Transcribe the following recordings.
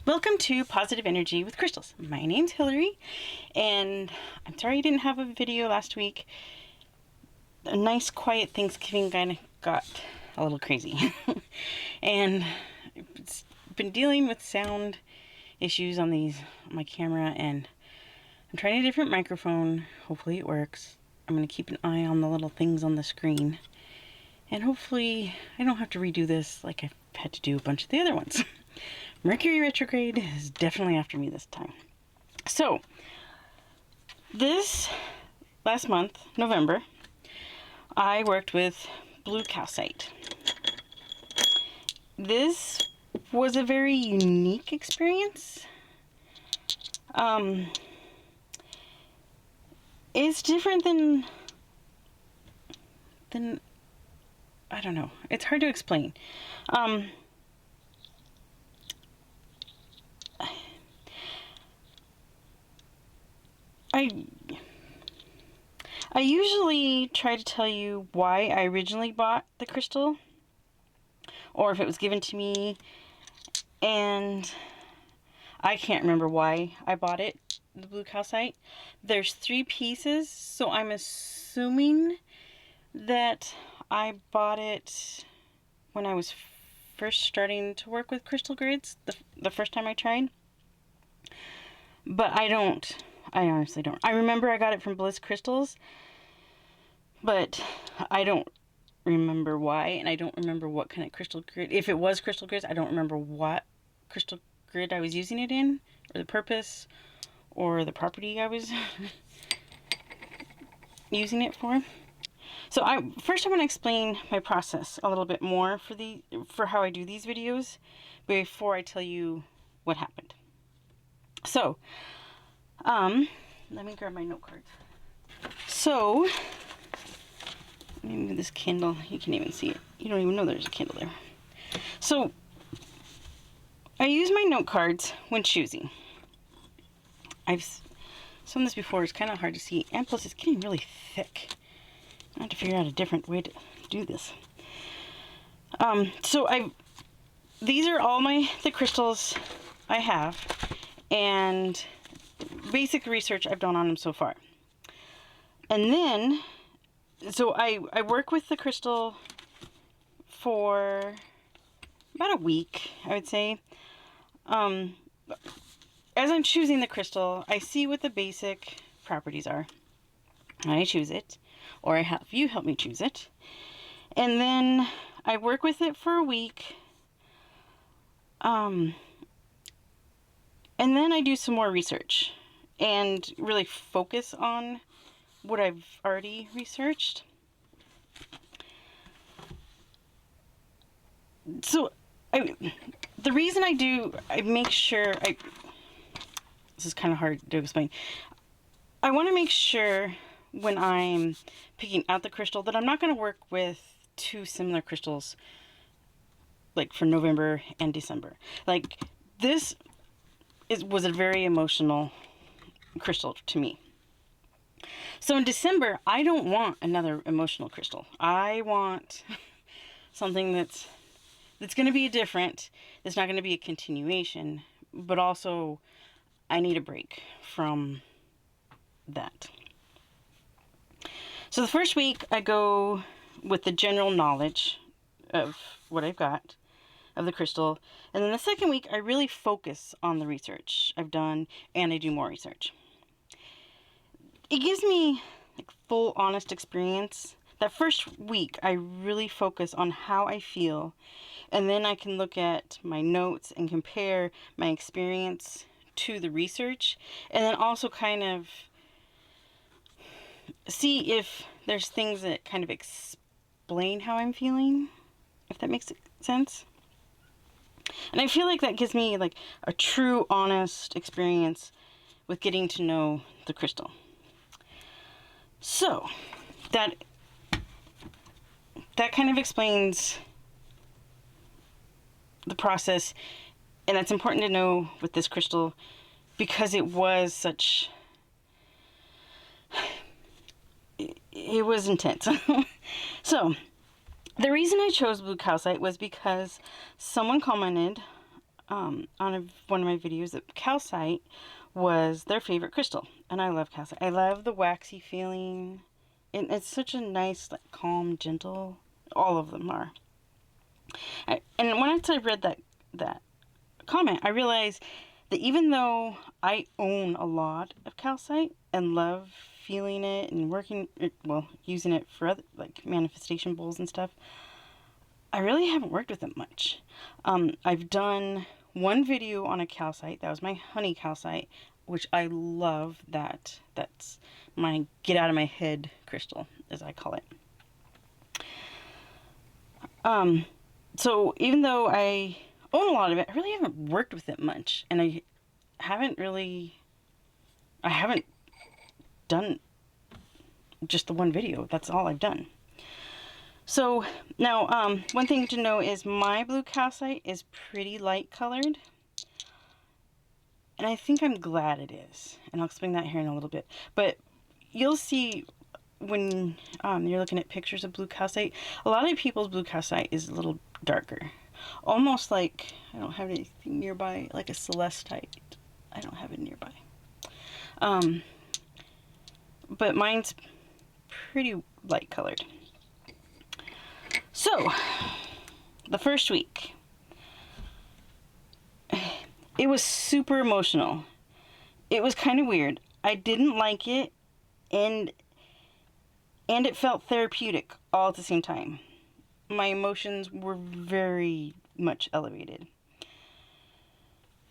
Welcome to Positive Energy with Crystals. My name's Hillary, and I'm sorry I didn't have a video last week. A nice quiet Thanksgiving kind of got a little crazy. And I've been dealing with sound issues on my camera, and I'm trying a different microphone. Hopefully it works. I'm going to keep an eye on the little things on the screen. And hopefully I don't have to redo this like I've had to do a bunch of the other ones. Mercury retrograde is definitely after me this time. So, this last month, November, I worked with Blue Calcite. This was a very unique experience. It's different than I don't know. It's hard to explain. I usually try to tell you why I originally bought the crystal, or if it was given to me, and I can't remember why I bought it, the Blue Calcite. There's 3 pieces, so I'm assuming that I bought it when I was first starting to work with crystal grids, the first time I tried. But I honestly don't. I remember I got it from Bliss Crystals, but I don't remember why, and I don't remember what kind of crystal grid. If it was crystal grids, I don't remember what crystal grid I was using it in, or the purpose, or the property I was using it for. So first I want to explain my process a little bit more for how I do these videos before I tell you what happened. So, let me grab my note cards. So, let me move this candle. You can't even see it. You don't even know there's a candle there. So, I use my note cards when choosing. I've shown this before. It's kind of hard to see, and plus it's getting really thick. I have to figure out a different way to do this. These are all the crystals I have, and basic research I've done on them so far. And then, so I work with the crystal for about a week, I would say. As I'm choosing the crystal, I see what the basic properties are. I choose it, or I have you help me choose it. And then I work with it for a week. And then I do some more research and really focus on what I've already researched. So the reason I make sure, this is kind of hard to explain. I want to make sure when I'm picking out the crystal that I'm not going to work with 2 similar crystals like for November and December. Like this was a very emotional crystal to me. So in December, I don't want another emotional crystal. I want something that's going to be different. It's not going to be a continuation, but also I need a break from that. So the first week I go with the general knowledge of what I've got of the crystal, and then the second week I really focus on the research I've done, and I do more research. It gives me full honest experience. That first week I really focus on how I feel, and then I can look at my notes and compare my experience to the research, and then also kind of see if there's things that kind of explain how I'm feeling, if that makes sense. And I feel like that gives me a true, honest experience with getting to know the crystal. So, that kind of explains the process, and that's important to know with this crystal because it was such... It was intense. So, the reason I chose Blue Calcite was because someone commented one of my videos that calcite was their favorite crystal, and I love calcite. I love the waxy feeling, and it's such a nice, like, calm, gentle. All of them are. And once I read that comment, I realized that even though I own a lot of calcite and love feeling it and using it for other, like, manifestation bowls and stuff, I really haven't worked with it much. I've done one video on a calcite. That was my honey calcite, which I love. That's my get out of my head crystal, as I call it. So even though I own a lot of it, I really haven't worked with it much, and I haven't done just the one video. That's all I've done. So now, one thing to know is my blue calcite is pretty light colored, and I think I'm glad it is, and I'll explain that here in a little bit. But you'll see when you're looking at pictures of blue calcite, a lot of people's blue calcite is a little darker, almost like, I don't have anything nearby, like a celestite. I don't have it nearby. But mine's pretty light colored. So, the first week, it was super emotional. It was kind of weird. I didn't like it, and it felt therapeutic all at the same time. My emotions were very much elevated.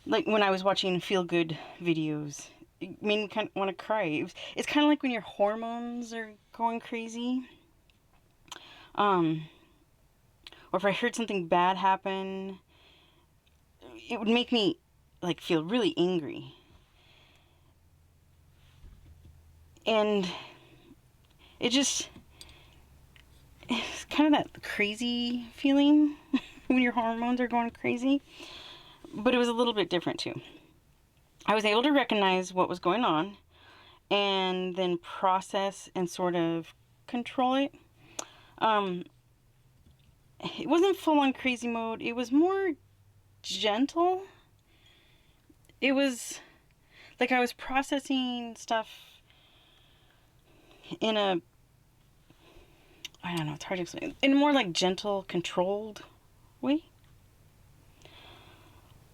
Like when I was watching feel-good videos, it made me kind of want to cry. It's kind of like when your hormones are going crazy. Or if I heard something bad happen, it would make me, like, feel really angry. And it's kind of that crazy feeling when your hormones are going crazy. But it was a little bit different too. I was able to recognize what was going on and then process and sort of control it. It wasn't full on crazy mode. It was more gentle. It was like I was processing stuff in a, I don't know, it's hard to explain, in a more like gentle, controlled way.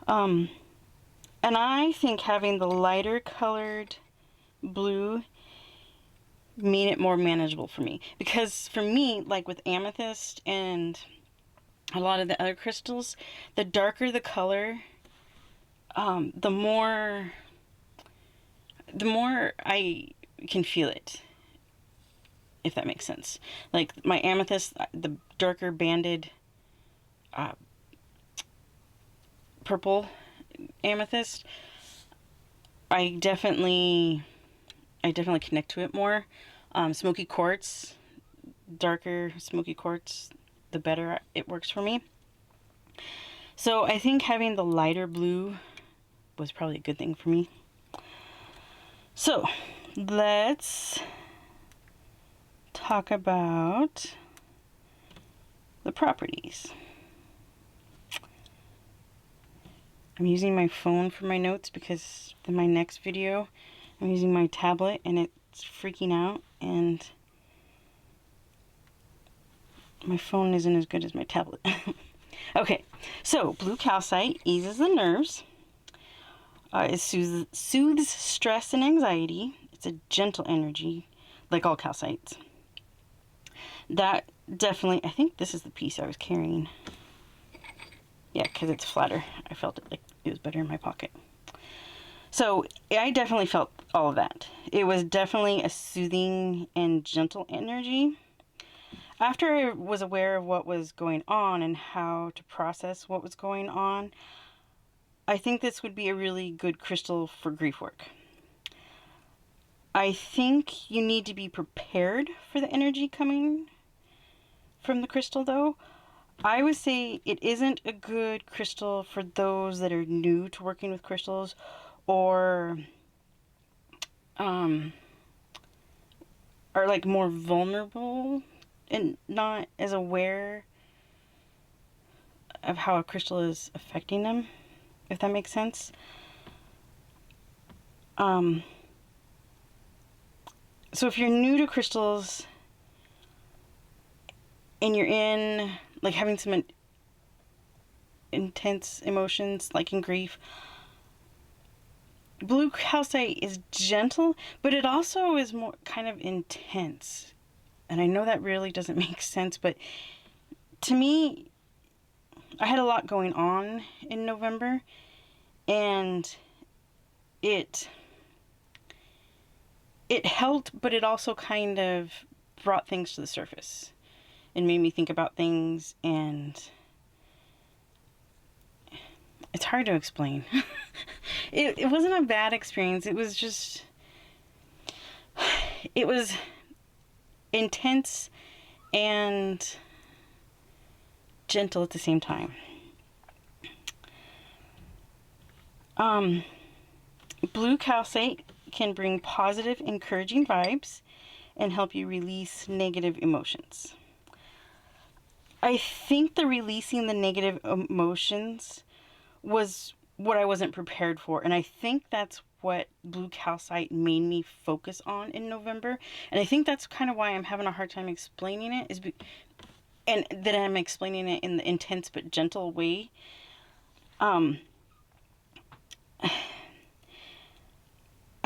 And I think having the lighter colored blue made it more manageable for me. Because for me, like with amethyst and a lot of the other crystals, the darker the color, the more I can feel it, if that makes sense. Like my amethyst, the darker banded purple amethyst, I definitely connect to it more. Smoky quartz, darker smoky quartz, the better it works for me. So I think having the lighter blue was probably a good thing for me. So let's talk about the properties. I'm using my phone for my notes because in my next video I'm using my tablet and it's freaking out, and my phone isn't as good as my tablet. Okay, so blue calcite eases the nerves. It soothes stress and anxiety. It's a gentle energy, like all calcites. That definitely, I think this is the piece I was carrying. Yeah, because it's flatter. I felt it like it was better in my pocket. So I definitely felt all of that. It was definitely a soothing and gentle energy. After I was aware of what was going on and how to process what was going on, I think this would be a really good crystal for grief work. I think you need to be prepared for the energy coming from the crystal, though. I would say it isn't a good crystal for those that are new to working with crystals, or are like more vulnerable and not as aware of how a crystal is affecting them. if that makes sense. So if you're new to crystals and you're in, like, having some intense emotions, like in grief, blue calcite is gentle, but it also is more kind of intense. And I know that really doesn't make sense, but to me, I had a lot going on in November, and it helped, but it also kind of brought things to the surface and made me think about things, and it's hard to explain. It wasn't a bad experience. It was just, it was intense and gentle at the same time. Blue calcite can bring positive, encouraging vibes and help you release negative emotions. I think the releasing the negative emotions was what I wasn't prepared for, and I think that's what blue calcite made me focus on in November. And I think that's kind of why I'm having a hard time explaining it, and that I'm explaining it in the intense but gentle way. I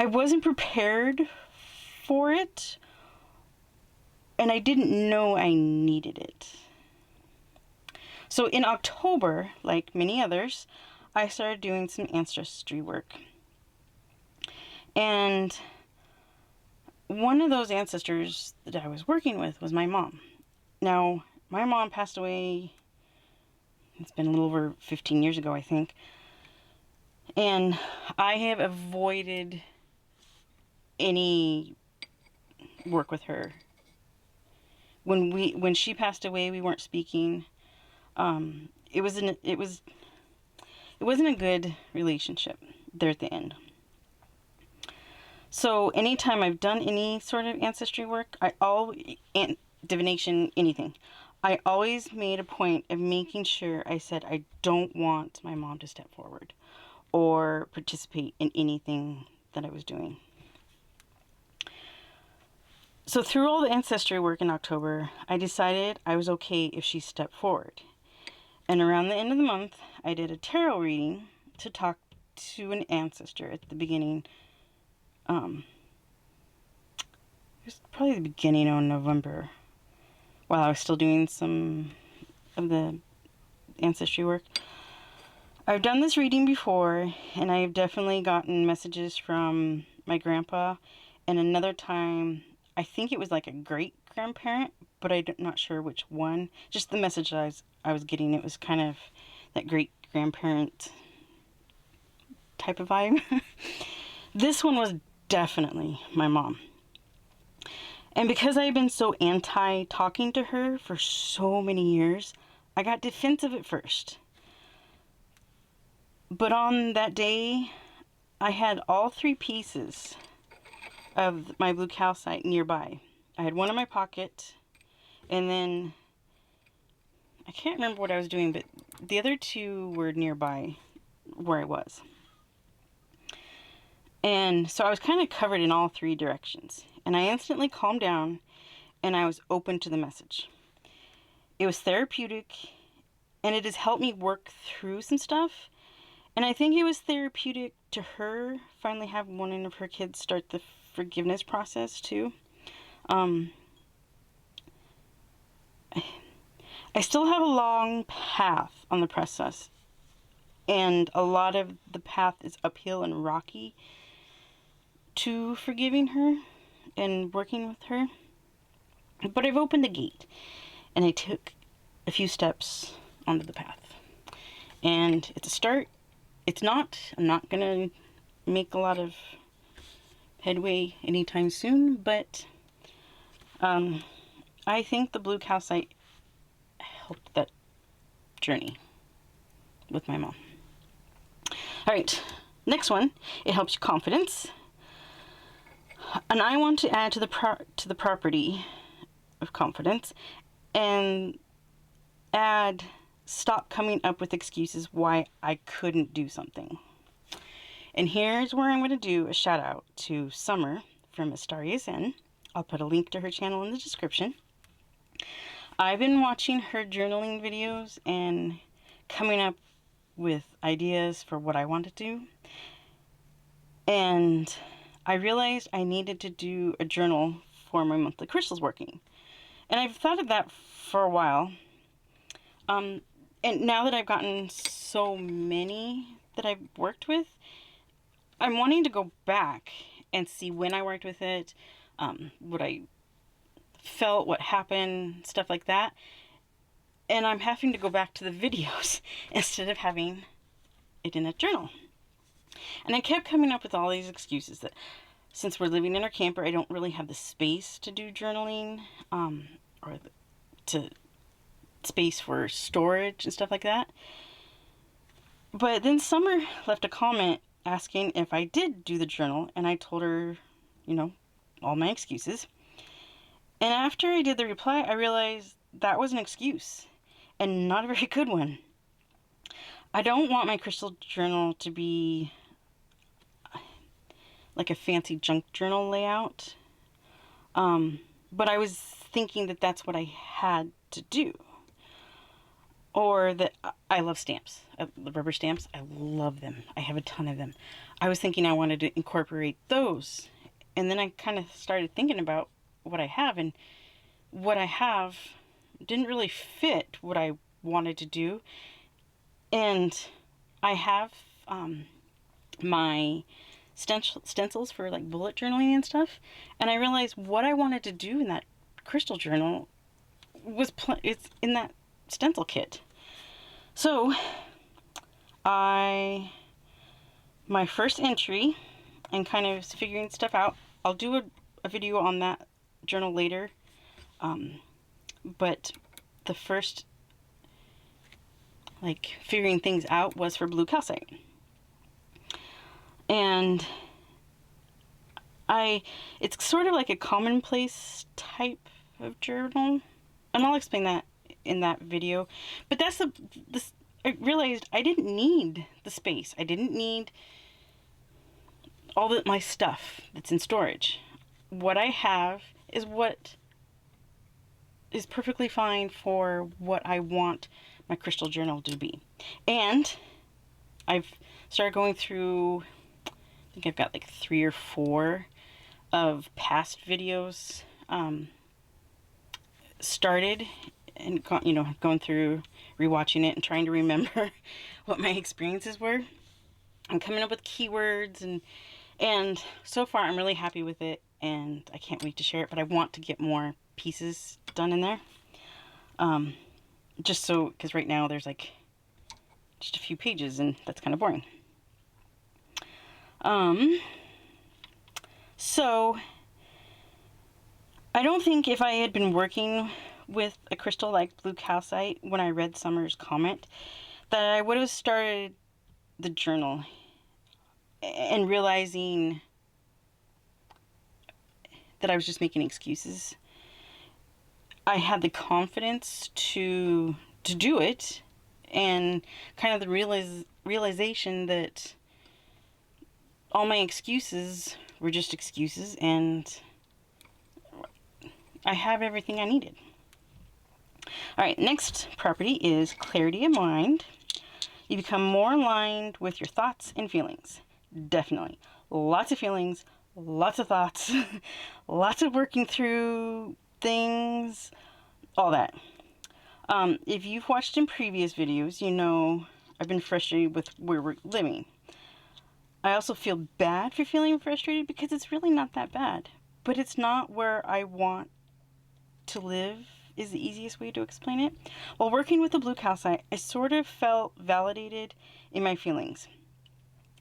wasn't prepared for it, and I didn't know I needed it. So in October, like many others, I started doing some ancestry work. And one of those ancestors that I was working with was my mom. Now, my mom passed away, it's been a little over 15 years ago, I think. And I have avoided any work with her. When she passed away, we weren't speaking. It wasn't a good relationship there at the end. So anytime I've done any sort of ancestry work, divination, anything, I always made a point of making sure I said I don't want my mom to step forward or participate in anything that I was doing. So through all the ancestry work in October, I decided I was okay if she stepped forward. And around the end of the month, I did a tarot reading to talk to an ancestor at the beginning. It was probably the beginning of November, while I was still doing some of the ancestry work. I've done this reading before, and I've definitely gotten messages from my grandpa, and another time, I think it was like a great-grandparent, but I'm not sure which one. Just the message I was getting, it was kind of that great-grandparent type of vibe. This one was definitely my mom. And because I had been so anti-talking to her for so many years, I got defensive at first. But on that day, I had all 3 pieces of my blue calcite nearby. I had one in my pocket, and then I can't remember what I was doing, but the other 2 were nearby where I was. And so I was kind of covered in all 3 directions. And I instantly calmed down, and I was open to the message. It was therapeutic, and it has helped me work through some stuff. And I think it was therapeutic to her finally have one of her kids start the forgiveness process too. I still have a long path on the process, and a lot of the path is uphill and rocky to forgiving her and working with her. But I've opened the gate, and I took a few steps onto the path. And it's a start. I'm not going to make a lot of headway anytime soon, but I think the blue calcite helped that journey with my mom. All right, next one, it helps your confidence. And I want to add to the property of confidence and add stop coming up with excuses why I couldn't do something. And here's where I'm going to do a shout out to Summer from Astaria's Zen. I'll put a link to her channel in the description. I've been watching her journaling videos and coming up with ideas for what I want to do. And I realized I needed to do a journal for my monthly crystals working. And I've thought of that for a while. And now that I've gotten so many that I've worked with, I'm wanting to go back and see when I worked with it, what I felt, what happened, stuff like that. And I'm having to go back to the videos instead of having it in a journal. And I kept coming up with all these excuses that since we're living in our camper, I don't really have the space to do journaling, or to space for storage and stuff like that. But then Summer left a comment asking if I did do the journal, and I told her, you know, all my excuses. And after I did the reply, I realized that was an excuse, and not a very good one. I don't want my crystal journal to be like a fancy junk journal layout. But I was thinking that that's what I had to do. Or that I love stamps. The rubber stamps, I love them. I have a ton of them. I was thinking I wanted to incorporate those. And then I kind of started thinking about what I have. And what I have didn't really fit what I wanted to do. And I have my stencils for like bullet journaling and stuff. And I realized what I wanted to do in that crystal journal was it's in that stencil kit. So my first entry and kind of figuring stuff out, I'll do a video on that journal later. But the first like figuring things out was for Blue Calcite. And it's sort of like a commonplace type of journal, and I'll explain that in that video. But that's I realized I didn't need the space. I didn't need all my stuff that's in storage. What I have is what is perfectly fine for what I want my crystal journal to be. And I've started going through, I think I've got like 3 or 4 of past videos started, and going through, rewatching it and trying to remember what my experiences were. I'm coming up with keywords, and so far I'm really happy with it, and I can't wait to share it, but I want to get more pieces done in there. Just so, because right now there's like just a few pages, and that's kind of boring. So I don't think if I had been working with a crystal like Blue Calcite when I read Summer's comment, that I would have started the journal and realizing that I was just making excuses. I had the confidence to do it, and kind of the realization that all my excuses were just excuses, and I have everything I needed. Alright, next property is clarity of mind. You become more aligned with your thoughts and feelings. Definitely. Lots of feelings, lots of thoughts, lots of working through things, all that. If you've watched in previous videos, you know I've been frustrated with where we're living. I also feel bad for feeling frustrated because it's really not that bad. But it's not where I want to live is the easiest way to explain it. While working with the Blue Calcite, I sort of felt validated in my feelings.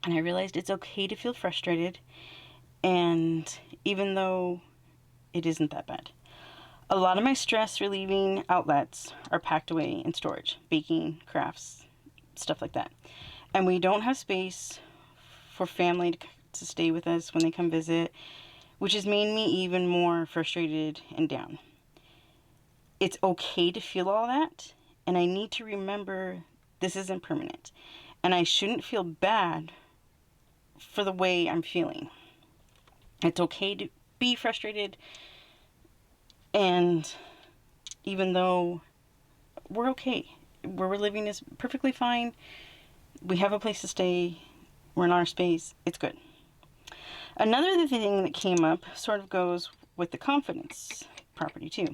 And I realized it's okay to feel frustrated, and even though it isn't that bad. A lot of my stress relieving outlets are packed away in storage, baking, crafts, stuff like that. And we don't have space for family to stay with us when they come visit, which has made me even more frustrated and down. It's okay to feel all that and I need to remember this isn't permanent. And I shouldn't feel bad for the way I'm feeling. It's okay to be frustrated, and even though we're okay, where we're living is perfectly fine, we have a place to stay, we're in our space, it's good. Another thing that came up sort of goes with the confidence property too.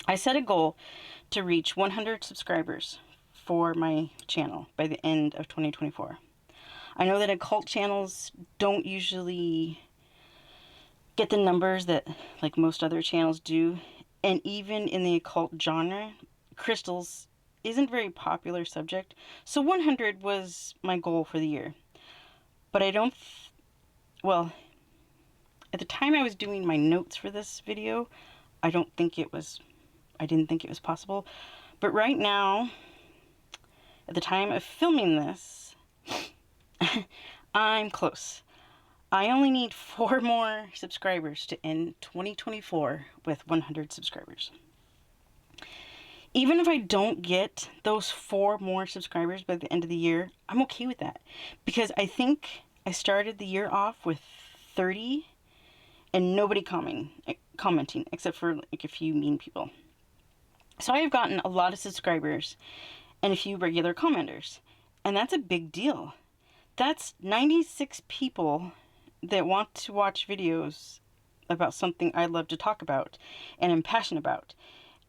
I set a goal to reach 100 subscribers for my channel by the end of 2024. I know that occult channels don't usually get the numbers that like most other channels do, and even in the occult genre, crystals isn't a very popular subject, so 100 was my goal for the year. But I don't, well, at the time I was doing my notes for this video, I didn't think it was possible. But right now, at the time of filming this, I'm close. I only need 4 more subscribers to end 2024 with 100 subscribers. Even if I don't get those 4 more subscribers by the end of the year, I'm okay with that. Because I think I started the year off with 30 and nobody commenting except for like a few mean people. So I have gotten a lot of subscribers and a few regular commenters. And that's a big deal. That's 96 people that want to watch videos about something I love to talk about and am passionate about.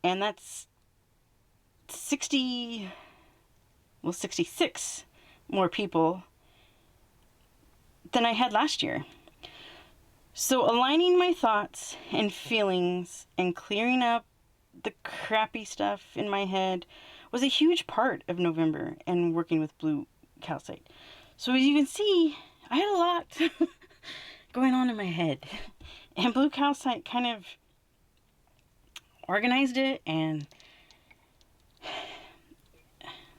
And that's 66 more people than I had last year. So aligning my thoughts and feelings and clearing up the crappy stuff in my head was a huge part of November and working with Blue Calcite. So as you can see, I had a lot going on in my head. And Blue Calcite kind of organized it and,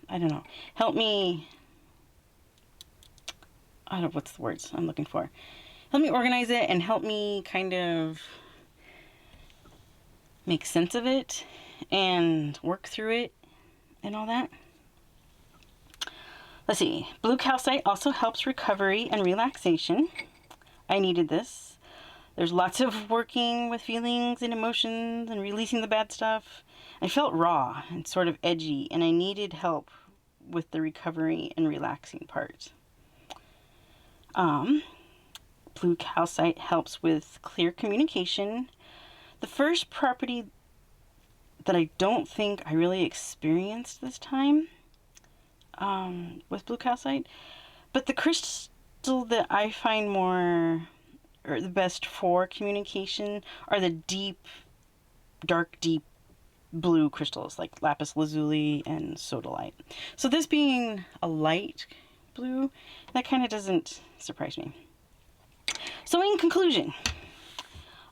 I don't know, helped me, I don't know what's the words I'm looking for. Help me organize it and help me kind of make sense of it and work through it and all that. Let's see. Blue Calcite also helps recovery and relaxation. I needed this. There's lots of working with feelings and emotions and releasing the bad stuff. I felt raw and sort of edgy, and I needed help with the recovery and relaxing part. Blue Calcite helps with clear communication. The first property that I don't think I really experienced this time with Blue Calcite, but the crystal that I find more, or the best for communication, are the deep, dark, deep blue crystals like lapis lazuli and sodalite. So this being a light blue, that kind of doesn't surprise me. So in conclusion,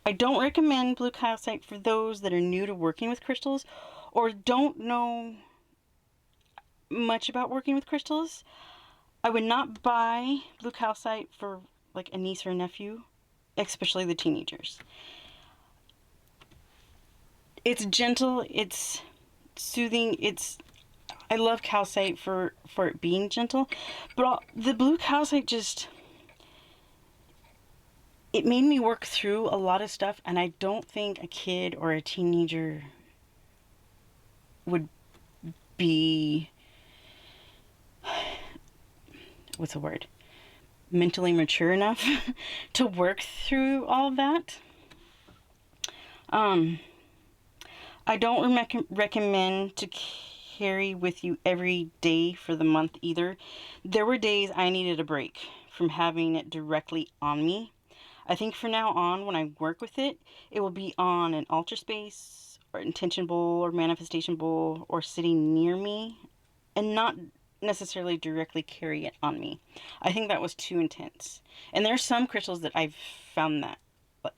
I don't recommend Blue Calcite for those that are new to working with crystals or don't know much about working with crystals. I would not buy Blue Calcite for like a niece or a nephew, especially the teenagers. It's gentle, it's soothing, I love calcite for it being gentle, but the Blue Calcite just, it made me work through a lot of stuff, and I don't think a kid or a teenager would be, what's the word, mentally mature enough to work through all of that. I don't recommend to carry with you every day for the month either. There were days I needed a break from having it directly on me. I think from now on, when I work with it, it will be on an altar space or intention bowl or manifestation bowl or sitting near me and not necessarily directly carry it on me. I think that was too intense. And there are some crystals that I've found that,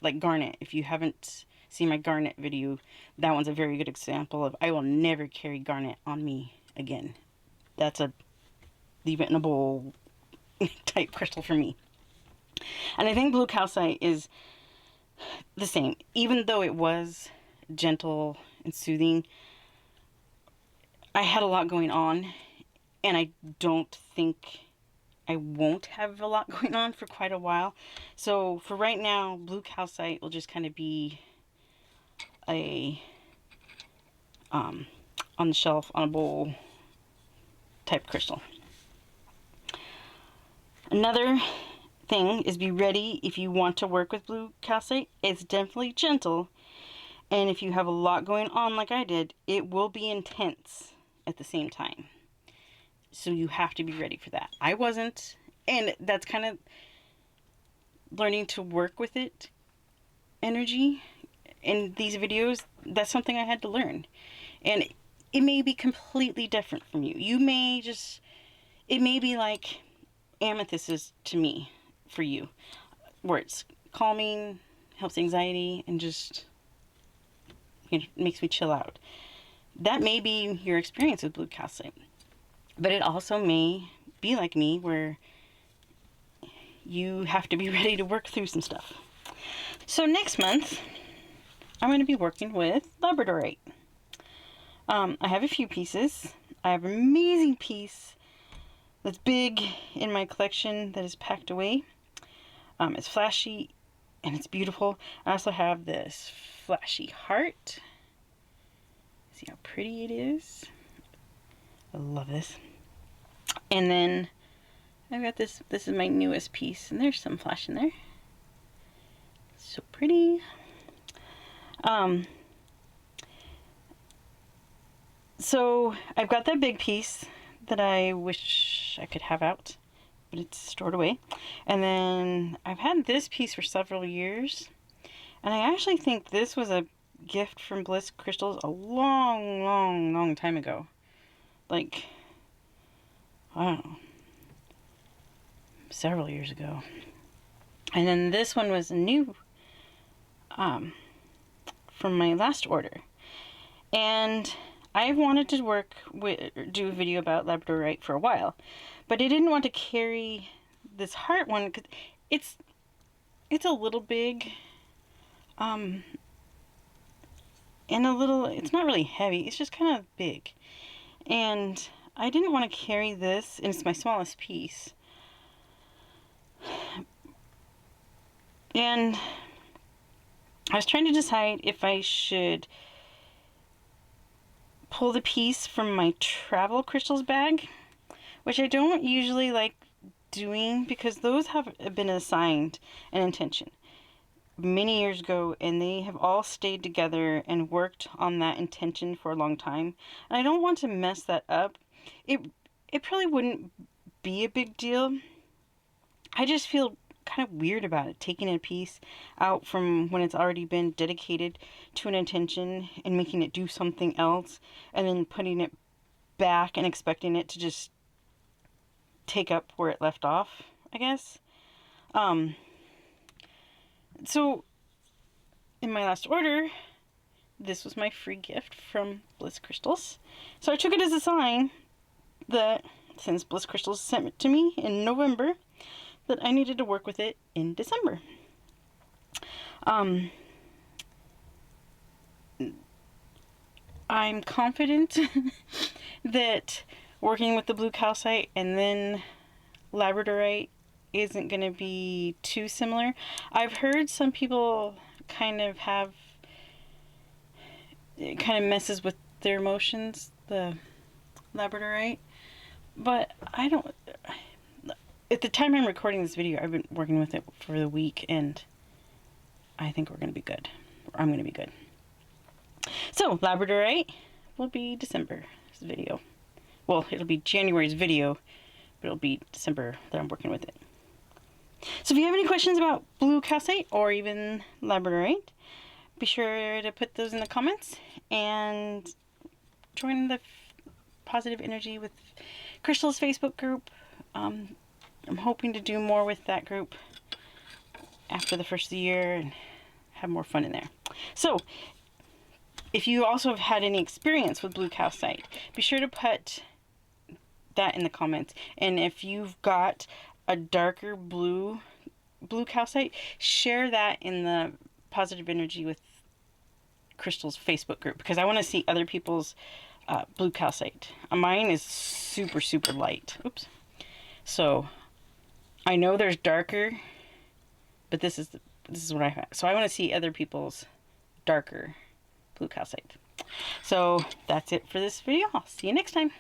like garnet. If you haven't seen my garnet video, that one's a very good example of I will never carry garnet on me again. That's a leave it in a bowl type crystal for me. And I think Blue Calcite is the same. Even though it was gentle and soothing, I had a lot going on, and I don't think I won't have a lot going on for quite a while. So for right now, Blue Calcite will just kind of be a on the shelf, on a bowl type crystal. Another thing is be ready if you want to work with Blue Calcite. It's definitely gentle, and if you have a lot going on like I did, it will be intense at the same time. So you have to be ready for that. I wasn't, and that's kind of learning to work with it energy in these videos. That's something I had to learn, and it may be completely different from you. You may just, it may be like amethyst is to me for you, where it's calming, helps anxiety, and just, you know, makes me chill out. That may be your experience with Blue Calcite, but it also may be like me, where you have to be ready to work through some stuff. So next month, I'm going to be working with labradorite. I have a few pieces. I have an amazing piece that's big in my collection that is packed away. It's flashy and it's beautiful. I also have this flashy heart. See how pretty it is? I love this. And then I've got this. This is my newest piece, and there's some flash in there. So pretty. So I've got that big piece that I wish I could have out, but it's stored away. And then I've had this piece for several years, and I actually think this was a gift from Bliss Crystals a long time ago. Like, I don't know, several years ago. And then this one was new from my last order. And I've wanted to do a video about labradorite for a while, but I didn't want to carry this heart one because it's a little big, and it's not really heavy. It's just kind of big, and I didn't want to carry this, and it's my smallest piece. And I was trying to decide if I should pull the piece from my travel crystals bag, which I don't usually like doing because those have been assigned an intention many years ago, and they have all stayed together and worked on that intention for a long time, and I don't want to mess that up. It probably wouldn't be a big deal. I just feel kind of weird about it, taking a piece out from when it's already been dedicated to an intention and making it do something else, and then putting it back and expecting it to just take up where it left off, I guess. So in my last order, this was my free gift from Bliss Crystals. So I took it as a sign that since Bliss Crystals sent it to me in November, that I needed to work with it in December. I'm confident that working with the Blue Calcite and then labradorite isn't going to be too similar. I've heard some people it kind of messes with their emotions, the labradorite, but I don't. At the time I'm recording this video, I've been working with it for the week, and I think we're going to be good. I'm going to be good. So, labradorite will be December's video. Well, it'll be January's video, but it'll be December that I'm working with it. So if you have any questions about Blue Calcite or even labradorite, be sure to put those in the comments and join the Positive Energy with Crystals Facebook group. I'm hoping to do more with that group after the first of the year and have more fun in there. So, if you also have had any experience with Blue Calcite, be sure to put that in the comments. And if you've got a darker blue calcite, share that in the Positive Energy with Crystals Facebook group, because I want to see other people's Blue Calcite. Mine is super, super light. Oops. So I know there's darker, but this is what I have. So I want to see other people's darker Blue Calcite. So that's it for this video. I'll see you next time.